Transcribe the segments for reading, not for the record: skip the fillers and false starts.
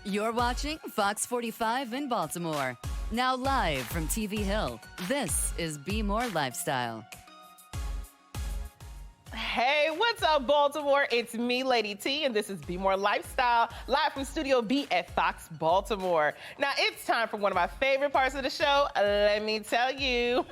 You're watching Fox 45 in Baltimore. Now live from TV Hill, this is BMORE Lifestyle. Hey, what's up, Baltimore? It's me, Lady T, and this is BMORE Lifestyle, live from Studio B at Fox Baltimore. Now, it's time for one of my favorite parts of the show, let me tell you.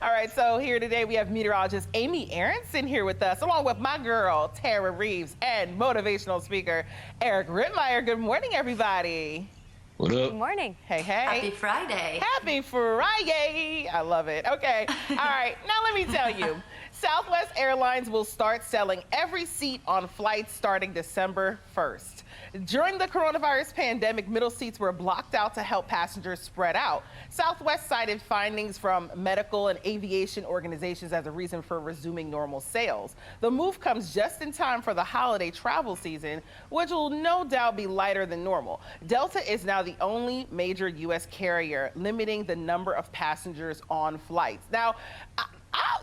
All right, so here today we have meteorologist Amy Aaronson here with us, along with my girl, Terra Reeves, and motivational speaker, Eric Rittmeyer. Good morning, everybody. What up? Good morning. Hey, hey. Happy Friday. Happy Friday. I love it. Okay. All right. Now let me tell you. Southwest Airlines will start selling every seat on flights starting December 1st. During the coronavirus pandemic, middle seats were blocked out to help passengers spread out. Southwest cited findings from medical and aviation organizations as a reason for resuming normal sales. The move comes just in time for the holiday travel season, which will no doubt be lighter than normal. Delta is now the only major U.S. carrier limiting the number of passengers on flights. Now,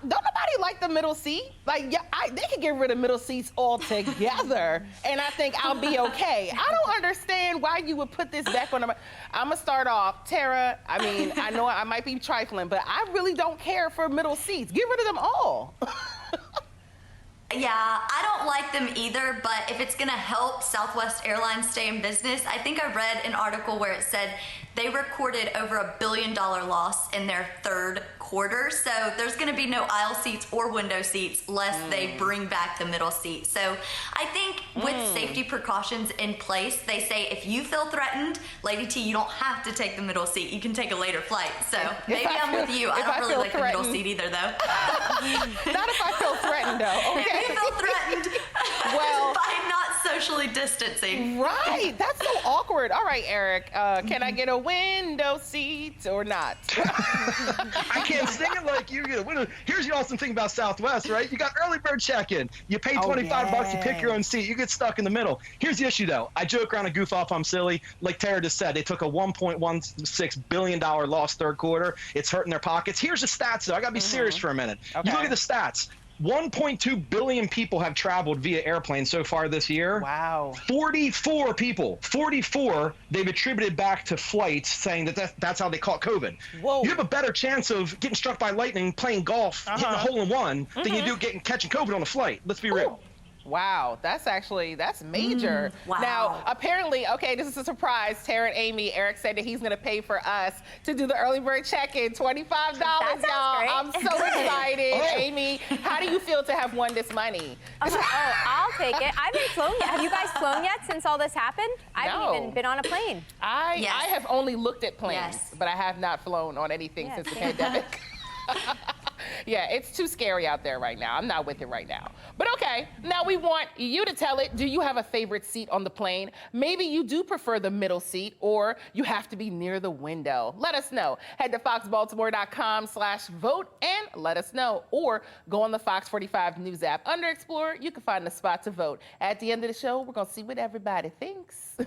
don't nobody like the middle seat? Like, yeah, they could get rid of middle seats altogether, and I think I'll be okay. I don't understand why you would put this back on the. I'm gonna start off, Tara. I mean, I know I might be trifling, but I really don't care for middle seats. Get rid of them all. Yeah, I don't like them either, but if it's gonna help Southwest Airlines stay in business, I think I read an article where it said they recorded over $1 billion loss in their third quarter. So there's gonna be no aisle seats or window seats lest they bring back the middle seat. So I think with safety precautions in place, they say if you feel threatened, Lady T, you don't have to take the middle seat. You can take a later flight. So maybe I'm with you. I don't really like the middle seat either, though. Not if I feel threatened, though. Okay. If you feel threatened well, by not socially distancing. Right. That's so awkward. All right, Eric. Can I get a window seat or not? I can't sing it like you. Here's the awesome thing about Southwest, right? You got early bird check-in. You pay $25 to pick your own seat. You get stuck in the middle. Here's the issue, though. I joke around and goof off. I'm silly. Like Tara just said, they took a $1.16 billion loss third quarter. It's hurting their pockets. Here's the stats, though. I got to be serious for a minute. Okay. You look at the stats. 1.2 billion people have traveled via airplane so far this year. Wow. 44 people, 44, they've attributed back to flights saying that's how they caught COVID. Whoa. You have a better chance of getting struck by lightning, playing golf, hitting a hole in one than you do catching COVID on a flight. Let's be real. Wow, that's major. Wow. Now, apparently, okay, this is a surprise. Tara and Amy, Eric said that he's gonna pay for us to do the early bird check-in, $25, y'all. I'm so excited. Amy, how do you feel to have won this money? I'll take it. I haven't flown yet. Have you guys flown yet since all this happened? I haven't even been on a plane. I have only looked at planes, but I have not flown on anything since the pandemic. Yeah, it's too scary out there right now. I'm not with it right now. But okay, now we want you to tell it. Do you have a favorite seat on the plane? Maybe you do prefer the middle seat, or you have to be near the window. Let us know. Head to foxbaltimore.com/vote and let us know. Or go on the Fox 45 News app. Under Explorer, you can find the spot to vote. At the end of the show, we're going to see what everybody thinks.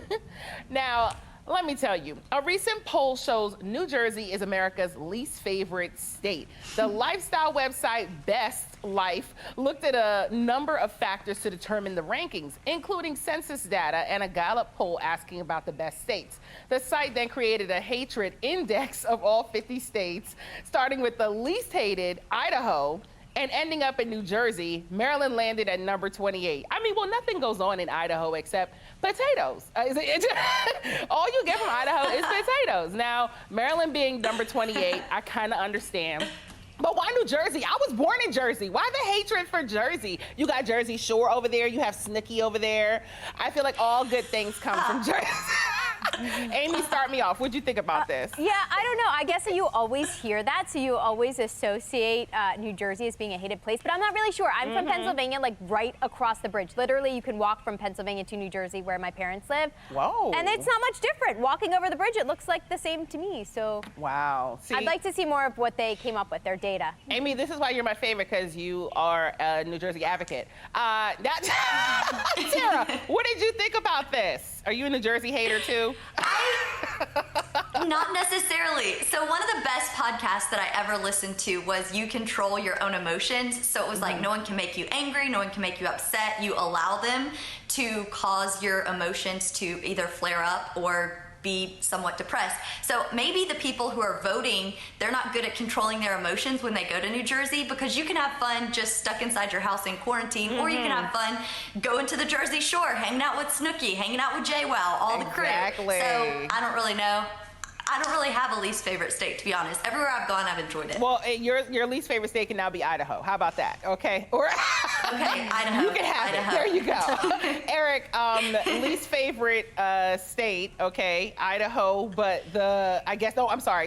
Now, let me tell you, a recent poll shows New Jersey is America's least favorite state. The lifestyle website Best Life looked at a number of factors to determine the rankings, including census data and a Gallup poll asking about the best states. The site then created a hatred index of all 50 states, starting with the least hated, Idaho, and ending up in New Jersey. Maryland landed at number 28. I mean, well, nothing goes on in Idaho except potatoes. All you get from Idaho is potatoes. Now, Maryland being number 28, I kind of understand. But why New Jersey? I was born in Jersey. Why the hatred for Jersey? You got Jersey Shore over there. You have Snooki over there. I feel like all good things come from Jersey. Amy, start me off. What'd you think about this? Yeah, I don't know. I guess that you always hear that, so you always associate New Jersey as being a hated place, but I'm not really sure. I'm from Pennsylvania, like right across the bridge. Literally, you can walk from Pennsylvania to New Jersey, where my parents live. Whoa. And it's not much different. Walking over the bridge, it looks like the same to me, so. Wow. See, I'd like to see more of what they came up with, their data. Amy, this is why you're my favorite, because you are a New Jersey advocate. Tara, what did you think about this? Are you a New Jersey hater too? Not necessarily. So one of the best podcasts that I ever listened to was You Control Your Own Emotions. So it was like, no one can make you angry, no one can make you upset. You allow them to cause your emotions to either flare up or be somewhat depressed. So maybe the people who are voting, they're not good at controlling their emotions when they go to New Jersey, because you can have fun just stuck inside your house in quarantine, or you can have fun going to the Jersey Shore, hanging out with Snooki, hanging out with JWoww, all the crew. So I don't really know. I don't really have a least favorite state, to be honest. Everywhere I've gone, I've enjoyed it. Well, your least favorite state can now be Idaho. How about that? Okay. Or okay, Idaho. You can have Idaho. It. There you go. Eric, least favorite state, okay, Idaho, but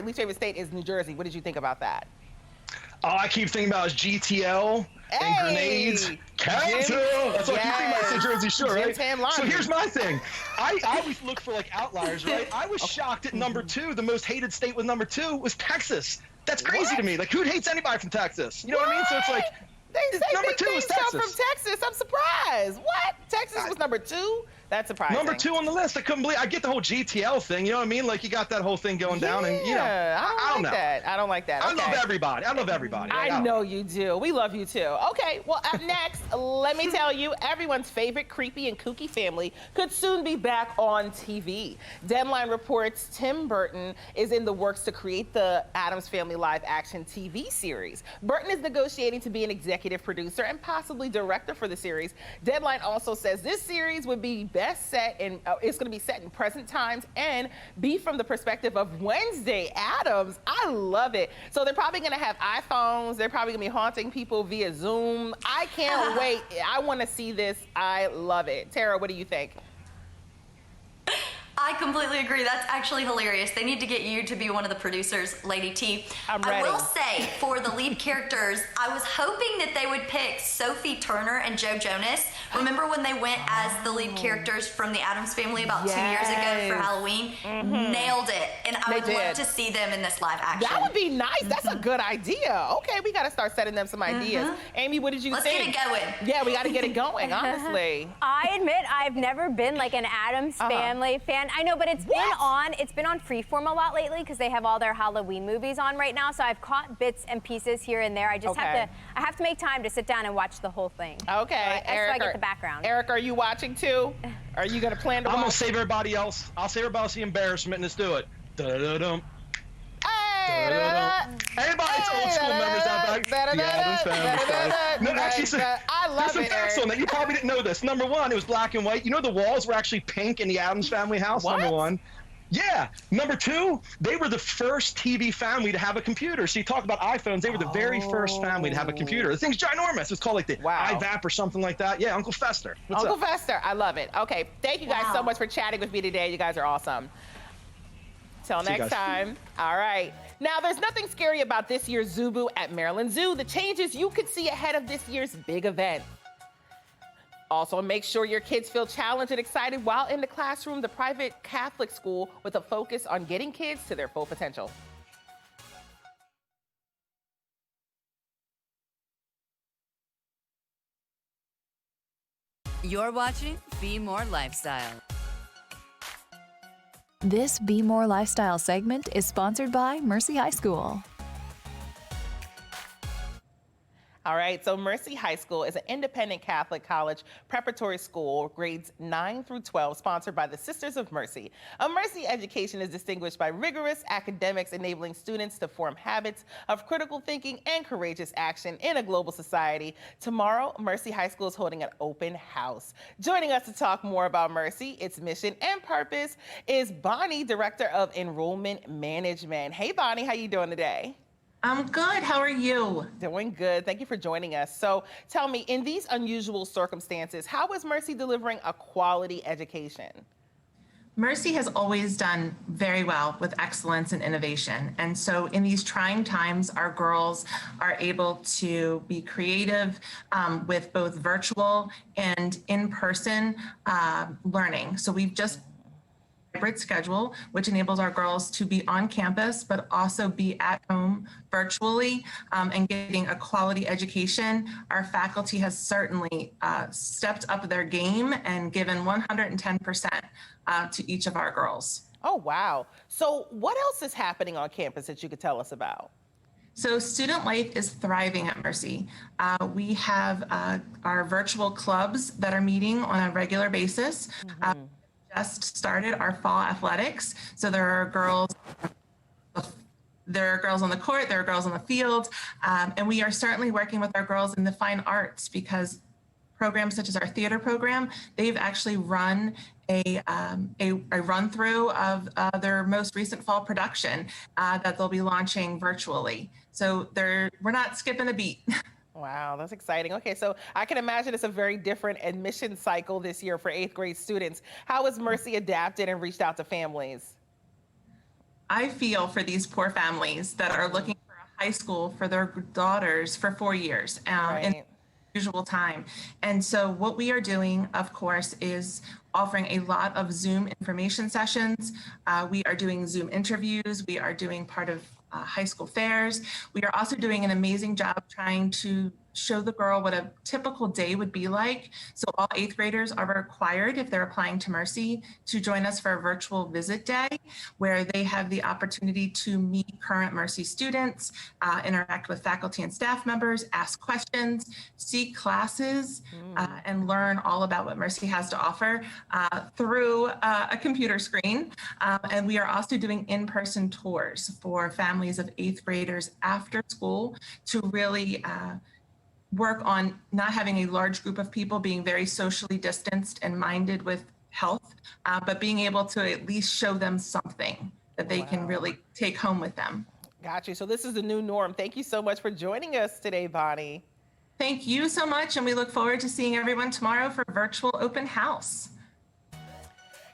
least favorite state is New Jersey. What did you think about that? All I keep thinking about is GTL and grenades. Cancel! That's what you think about Jersey Shore, right? So here's my thing. I always look for like outliers, right? I was shocked at number 2. The most hated state with number 2 was Texas. That's crazy to me. Like, who hates anybody from Texas? You know what I mean? So it's like, number 2 is Texas. From Texas. I'm surprised. What? Texas was number 2? That's surprising. Number 2 on the list. I couldn't believe. I get the whole GTL thing. You know what I mean? Like, you got that whole thing going down, and you know, I don't like that. I don't like that. Okay. I love everybody. I love everybody. I know you do. We love you too. Okay. Well, up next, let me tell you, everyone's favorite creepy and kooky family could soon be back on TV. Deadline reports Tim Burton is in the works to create the Addams Family live-action TV series. Burton is negotiating to be an executive producer and possibly director for the series. Deadline also says this series would be best set in, it's going to be set in present times and be from the perspective of Wednesday Addams. I love it. So they're probably going to have iPhones. They're probably going to be haunting people via Zoom. I can't wait. I want to see this. I love it. Tara, what do you think? I completely agree. That's actually hilarious. They need to get you to be one of the producers, Lady T. I'm ready. I will say, for the lead characters, I was hoping that they would pick Sophie Turner and Joe Jonas. Remember when they went as the lead characters from the Addams Family about 2 years ago for Halloween? Nailed it. And I would love to see them in this live action. That would be nice. That's a good idea. Okay, we got to start setting them some ideas. Amy, what did you think? Let's get it going. Yeah, we got to get it going, honestly. I admit I've never been like an Addams Family fan. I know, but it's been on Freeform a lot lately because they have all their Halloween movies on right now. So I've caught bits and pieces here and there. I just have to make time to sit down and watch the whole thing. Okay, so I get the background. Eric, are you watching too? Are you gonna plan to watch? I'm gonna save everybody else. I'll save everybody else the embarrassment. Let's do it. Da-da-dum. Anybody, it's old school members out back. The Addams Family. No, actually, there's some facts on that. You probably didn't know this. Number 1, it was black and white. You know the walls were actually pink in the Addams Family house. What? Number 1. Yeah. Number 2, they were the first TV family to have a computer. So you talk about iPhones, they were the very first family to have a computer. The thing's ginormous. It's called like the iVap or something like that. Yeah, Uncle Fester. What's Uncle Fester, I love it. Okay, thank you guys so much for chatting with me today. You guys are awesome. Till next time. All right. Now, there's nothing scary about this year's ZooBoo at Maryland Zoo. The changes you could see ahead of this year's big event. Also, make sure your kids feel challenged and excited while in the classroom, the private Catholic school with a focus on getting kids to their full potential. You're watching BMORE Lifestyle. This BMORE Lifestyle segment is sponsored by Mercy High School. All right, so Mercy High School is an independent Catholic college preparatory school, grades 9 through 12, sponsored by the Sisters of Mercy. A Mercy education is distinguished by rigorous academics, enabling students to form habits of critical thinking and courageous action in a global society. Tomorrow, Mercy High School is holding an open house. Joining us to talk more about Mercy, its mission and purpose, is Bonnie, Director of Enrollment Management. Hey, Bonnie, how you doing today? I'm good. How are you? Doing good. Thank you for joining us. So tell me, in these unusual circumstances, how is Mercy delivering a quality education? Mercy has always done very well with excellence and innovation. And so in these trying times, our girls are able to be creative with both virtual and in-person learning. So we've just hybrid schedule, which enables our girls to be on campus, but also be at home virtually and getting a quality education. Our faculty has certainly stepped up their game and given 110% to each of our girls. Oh, wow. So what else is happening on campus that you could tell us about? So student life is thriving at Mercy. We have our virtual clubs that are meeting on a regular basis. Just started our fall athletics. So there are girls on the court, there are girls on the field, and we are certainly working with our girls in the fine arts because programs such as our theater program, they've actually run a run through of their most recent fall production that they'll be launching virtually. So we're not skipping a beat. Wow, that's exciting. Okay, so I can imagine it's a very different admission cycle this year for 8th grade students. How has Mercy adapted and reached out to families? I feel for these poor families that are looking for a high school for their daughters for 4 years in usual time. And so what we are doing, of course, is offering a lot of Zoom information sessions. We are doing Zoom interviews. We are doing part of high school fairs. We are also doing an amazing job trying to show the girl what a typical day would be like. So all 8th graders are required, if they're applying to Mercy, to join us for a virtual visit day where they have the opportunity to meet current Mercy students, interact with faculty and staff members, ask questions, see classes, and learn all about what Mercy has to offer through a computer screen. And we are also doing in-person tours for families of 8th graders after school to really work on not having a large group of people, being very socially distanced and minded with health, but being able to at least show them something that they can really take home with them. Got you. So this is the new norm. Thank you so much for joining us today, Bonnie. Thank you so much. And we look forward to seeing everyone tomorrow for virtual open house.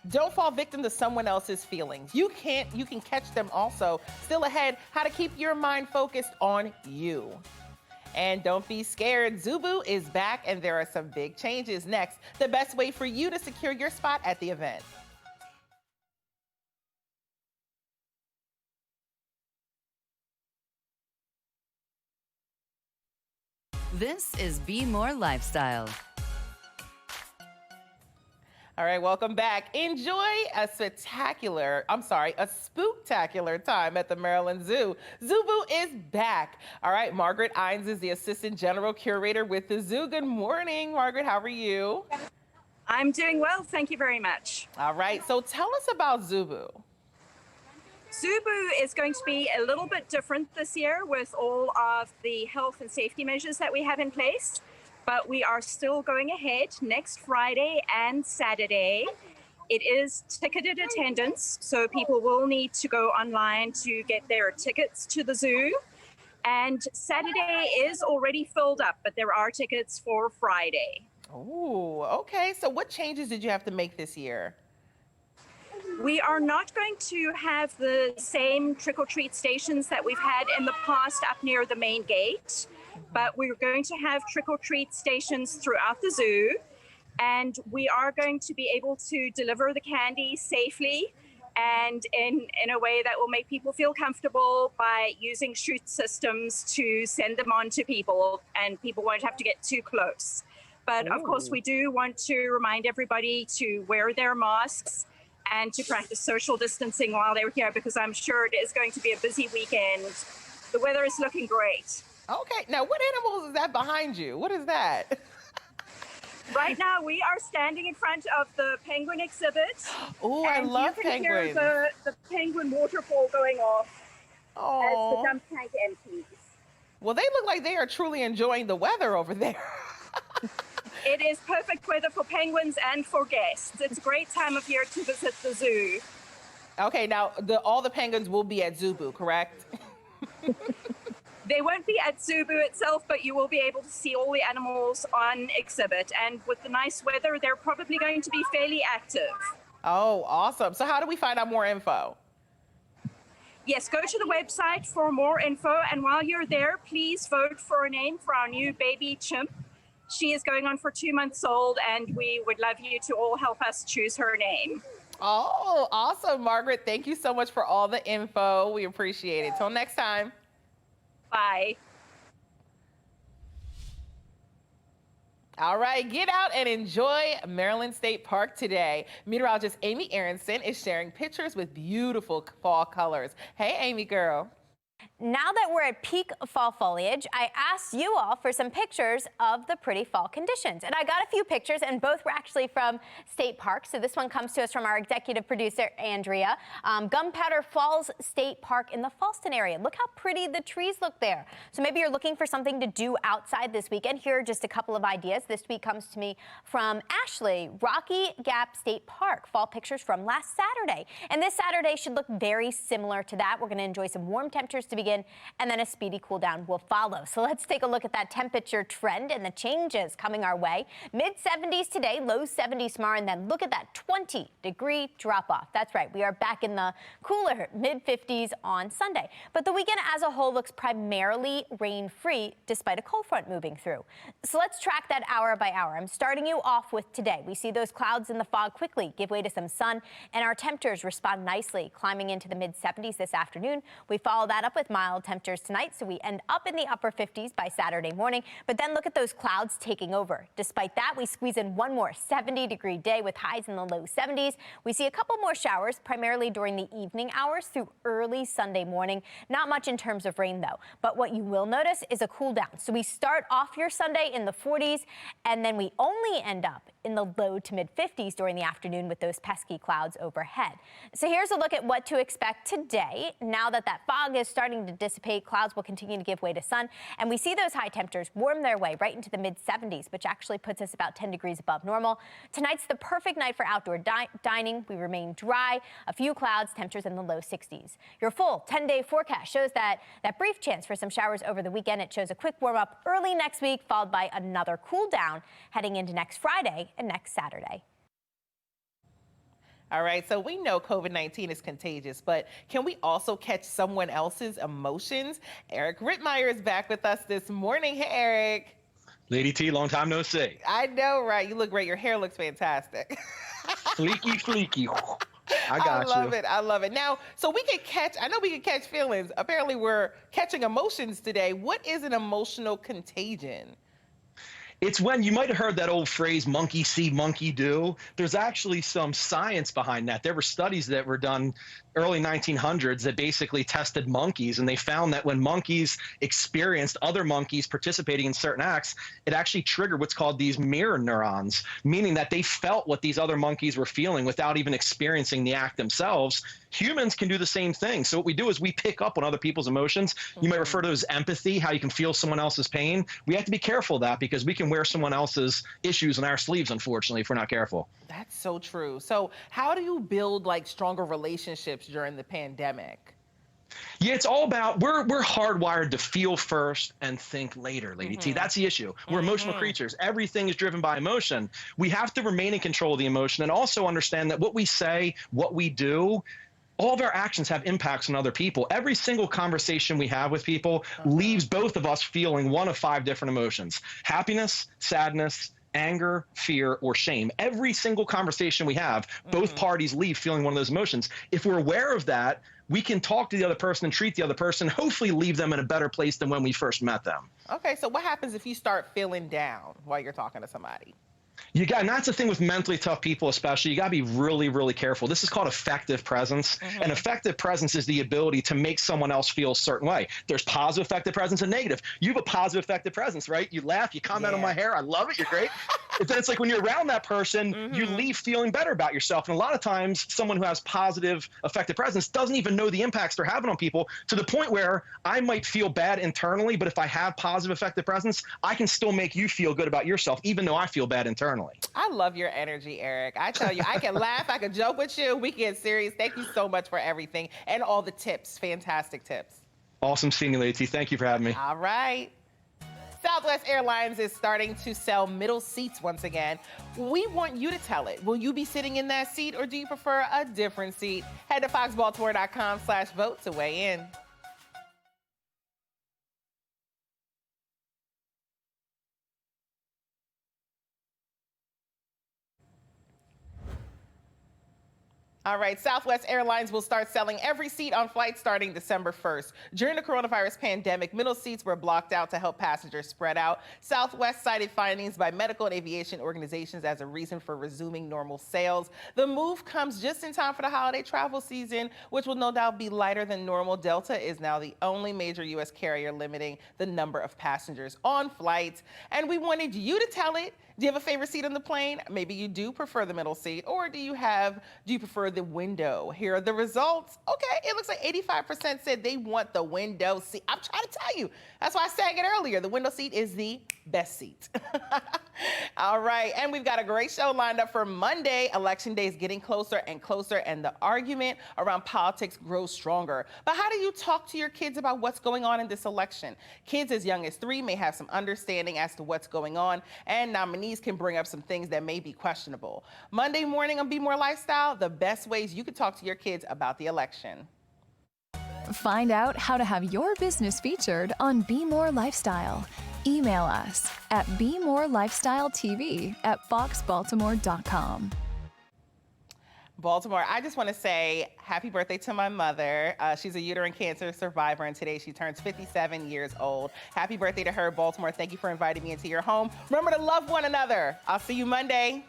Don't fall victim to someone else's feelings. You can catch them also. Still ahead, how to keep your mind focused on you. And don't be scared, ZooBoo is back and there are some big changes next. The best way for you to secure your spot at the event. This is BMORE Lifestyle. All right, welcome back. Enjoy a spooktacular time at the Maryland Zoo. ZooBoo is back. All right, Margaret Ines is the Assistant General Curator with the zoo. Good morning, Margaret. How are you? I'm doing well. Thank you very much. All right, so tell us about ZooBoo. ZooBoo is going to be a little bit different this year with all of the health and safety measures that we have in place. But we are still going ahead next Friday and Saturday. It is ticketed attendance, so people will need to go online to get their tickets to the zoo. And Saturday is already filled up, but there are tickets for Friday. Oh, okay. So what changes did you have to make this year? We are not going to have the same trick-or-treat stations that we've had in the past up near the main gate. But we're going to have trick-or-treat stations throughout the zoo, and we are going to be able to deliver the candy safely and in a way that will make people feel comfortable by using chute systems to send them on to people, and people won't have to get too close. But of course, we do want to remind everybody to wear their masks and to practice social distancing while they're here, because I'm sure it is going to be a busy weekend. The weather is looking great. Okay, now what animals is that behind you? What is that? Right now, we are standing in front of the penguin exhibit. Oh, I love penguins. You can hear the penguin waterfall going off as the dump tank empties. Well, they look like they are truly enjoying the weather over there. It is perfect weather for penguins and for guests. It's a great time of year to visit the zoo. Okay, now all the penguins will be at ZooBoo, correct? They won't be at ZooBoo itself, but you will be able to see all the animals on exhibit. And with the nice weather, they're probably going to be fairly active. Oh, awesome. So how do we find out more info? Yes, go to the website for more info. And while you're there, please vote for a name for our new baby chimp. She is going on for 2 months old, and we would love you to all help us choose her name. Oh, awesome, Margaret. Thank you so much for all the info. We appreciate it. Till next time. Bye. All right, get out and enjoy Maryland State Park today. Meteorologist Amy Aaronson is sharing pictures with beautiful fall colors. Hey, Amy girl. Now that we're at peak fall foliage, I asked you all for some pictures of the pretty fall conditions. And I got a few pictures, and both were actually from State Park. So this one comes to us from our executive producer, Andrea. Gunpowder Falls State Park in the Fallston area. Look how pretty the trees look there. So maybe you're looking for something to do outside this weekend. Here are just a couple of ideas. This tweet comes to me from Ashley. Rocky Gap State Park. Fall pictures from last Saturday. And this Saturday should look very similar to that. We're going to enjoy some warm temperatures to begin, and then a speedy cool down will follow. So let's take a look at that temperature trend and the changes coming our way. Mid-70s today, low 70s tomorrow, and then look at that 20-degree drop-off. That's right, we are back in the cooler mid-50s on Sunday. But the weekend as a whole looks primarily rain-free despite a cold front moving through. So let's track that hour by hour. I'm starting you off with today. We see those clouds in the fog quickly give way to some sun, and our temperatures respond nicely, climbing into the mid-70s this afternoon. We follow that up with mild temperatures tonight, so we end up in the upper 50s by Saturday morning. But then look at those clouds taking over. Despite that, we squeeze in one more 70-degree day with highs in the low 70s. We see a couple more showers, primarily during the evening hours through early Sunday morning. Not much in terms of rain, though. But what you will notice is a cool down. So we start off your Sunday in the 40s, and then we only end up in the low to mid 50s during the afternoon with those pesky clouds overhead. So here's a look at what to expect today. Now that that fog is starting to dissipate, clouds will continue to give way to sun, and we see those high temperatures warm their way right into the mid 70s, which actually puts us about 10 degrees above normal. Tonight's the perfect night for outdoor dining. We remain dry, a few clouds, temperatures in the low 60s. Your full 10-day forecast shows that brief chance for some showers over the weekend. It shows a quick warm up early next week, followed by another cool down heading into next Friday and next Saturday. All right, so we know COVID-19 is contagious, but can we also catch someone else's emotions? Eric Rittmeyer is back with us this morning. Hey, Eric. Lady T, long time no see. I know, right? You look great. Your hair looks fantastic. Fleeky. I got you. I love it. Now, so we can catch, I know we can catch feelings. Apparently we're catching emotions today. What is an emotional contagion? It's when you might have heard that old phrase, monkey see, monkey do. There's actually some science behind that. There were studies that were done early 1900s that basically tested monkeys, and they found that when monkeys experienced other monkeys participating in certain acts, it actually triggered what's called these mirror neurons, meaning that they felt what these other monkeys were feeling without even experiencing the act themselves. Humans can do the same thing. So what we do is we pick up on other people's emotions. You might refer to it as empathy, how you can feel someone else's pain. We have to be careful of that because we can wear someone else's issues on our sleeves, unfortunately, if we're not careful. That's so true. So how do you build like stronger relationships during the pandemic? Yeah, it's all about, we're hardwired to feel first and think later, Lady T. That's the issue. We're emotional creatures. Everything is driven by emotion. We have to remain in control of the emotion and also understand that what we say, what we do, all of our actions have impacts on other people. Every single conversation we have with people leaves both of us feeling one of 5 different emotions: happiness, sadness, anger, fear, or shame. Every single conversation we have, both parties leave feeling one of those emotions. If we're aware of that, we can talk to the other person and treat the other person, hopefully leave them in a better place than when we first met them. Okay, so what happens if you start feeling down while you're talking to somebody? And that's the thing with mentally tough people especially, you got to be really, really careful. This is called effective presence. And effective presence is the ability to make someone else feel a certain way. There's positive effective presence and negative. You have a positive effective presence, right? You laugh, you comment on my hair, I love it, you're great. But then it's like when you're around that person, you leave feeling better about yourself. And a lot of times, someone who has positive effective presence doesn't even know the impacts they're having on people, to the point where I might feel bad internally, but if I have positive effective presence, I can still make you feel good about yourself, even though I feel bad internally. I love your energy, Eric. I tell you, I can laugh, I can joke with you, we can get serious. Thank you so much for everything and all the tips, fantastic tips. Awesome seeing you, Lady. Thank you for having me. All right. Southwest Airlines is starting to sell middle seats once again. We want you to tell it. Will you be sitting in that seat or do you prefer a different seat? Head to foxbaltimore.com/vote to weigh in. All right, Southwest Airlines will start selling every seat on flights starting December 1st. During the coronavirus pandemic, middle seats were blocked out to help passengers spread out. Southwest cited findings by medical and aviation organizations as a reason for resuming normal sales. The move comes just in time for the holiday travel season, which will no doubt be lighter than normal. Delta is now the only major U.S. carrier limiting the number of passengers on flights. And we wanted you to tell it. Do you have a favorite seat on the plane? Maybe you do prefer the middle seat, or do you prefer the window? Here are the results. Okay, it looks like 85% said they want the window seat. I'm trying to tell you. That's why I sang it earlier. The window seat is the best seat. All right, and we've got a great show lined up for Monday. Election day is getting closer and closer, and the argument around politics grows stronger. But how do you talk to your kids about what's going on in this election? Kids as young as 3 may have some understanding as to what's going on, and nominees can bring up some things that may be questionable. Monday morning on BMORE Lifestyle, the best ways you can talk to your kids about the election. Find out how to have your business featured on BMORE Lifestyle. Email us at bmorelifestyletv@foxbaltimore.com. Baltimore, I just want to say happy birthday to my mother. She's a uterine cancer survivor, and today she turns 57 years old. Happy birthday to her, Baltimore. Thank you for inviting me into your home. Remember to love one another. I'll see you Monday.